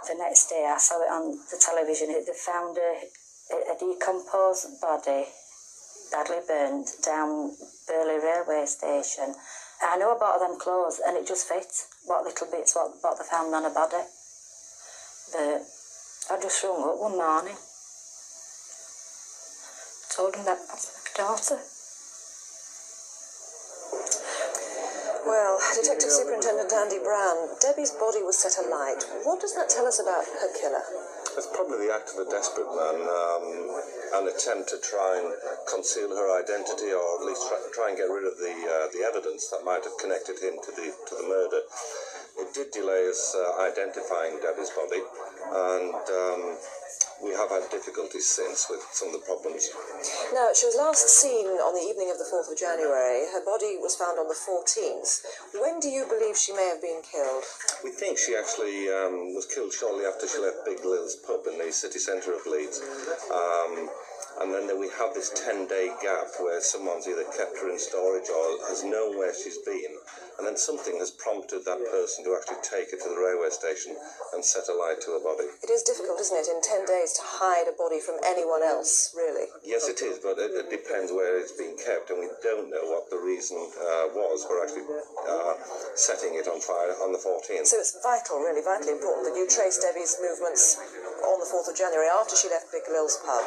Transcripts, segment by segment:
The next day I saw it on the television. They found a decomposed body, badly burned, down Burley railway station. I know I bought them clothes and it just fits. What little bits what they found on a body. But I just rung up one morning. Told them that that's my daughter. Well, Detective Superintendent Andy Brown, Debbie's body was set alight. What does that tell us about her killer? It's probably the act of a desperate man, an attempt to try and conceal her identity, or at least try and get rid of the evidence that might have connected him to the murder. It did delay us identifying Debbie's body, and we have had difficulties since with some of the problems. Now, she was last seen on the evening of the 4th of January. Her body was found on the 14th. When do you believe she may have been killed? We think she actually was killed shortly after she left Big Lil's pub in the city centre of Leeds. And then we have this 10-day gap where someone's either kept her in storage or has known where she's been, and then something has prompted that person to actually take her to the railway station and set a light to her body. It is difficult, isn't it, in 10 days to hide a body from anyone else, really? Yes, it is, but it depends where it's been kept, and we don't know what the reason was for actually setting it on fire on the 14th. So it's vital, really vitally important, that you trace Debbie's movements on the 4th of January after she left Big Lil's pub.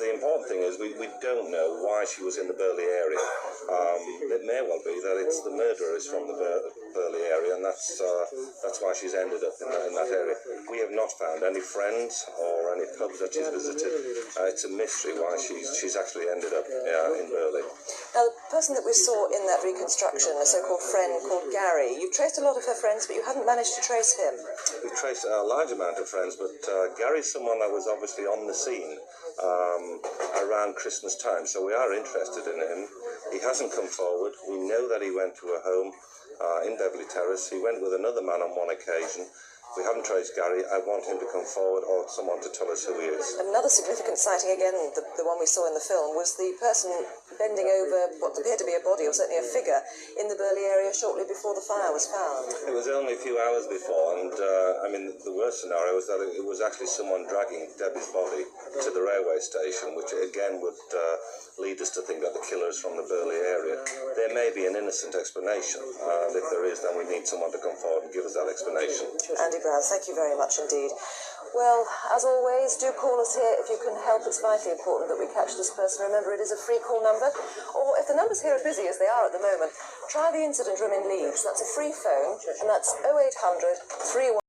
The important thing is we don't know why she was in the Burley area. It may well be that it's the murderer is from the Burley area, and that's why she's ended up in that area. We have not found any friends or any pubs that she's visited. It's a mystery why she's actually ended up in Burley. Now, the person that we saw in that reconstruction, a so-called friend called Gary, you traced a lot of her friends, but you haven't managed to trace him. We've traced a large amount of friends, but Gary's someone that was obviously on the scene around Christmas time, so we are interested in him. He hasn't come forward. We know that he went to a home in Beverley Terrace. He went with another man on one occasion. We haven't traced Gary. I want him to come forward, or someone to tell us who he is. Another significant sighting, again, the one we saw in the film, was the person bending over what appeared to be a body, or certainly a figure, in the Burley area shortly before the fire was found. It was only a few hours before, and the worst scenario was that it was actually someone dragging Debbie's body to the railway station, which again would lead us to think that the killer is from the Burley area. There may be an innocent explanation, and if there is, then we need someone to come forward and give us that explanation. Andy Brown, thank you very much indeed. Well, as always, do call us here if you can help. It's vitally important that we catch this person. Remember, it is a free call number. Or if the numbers here are busy, as they are at the moment, try the incident room in Leeds. That's a free phone, and that's 0800 31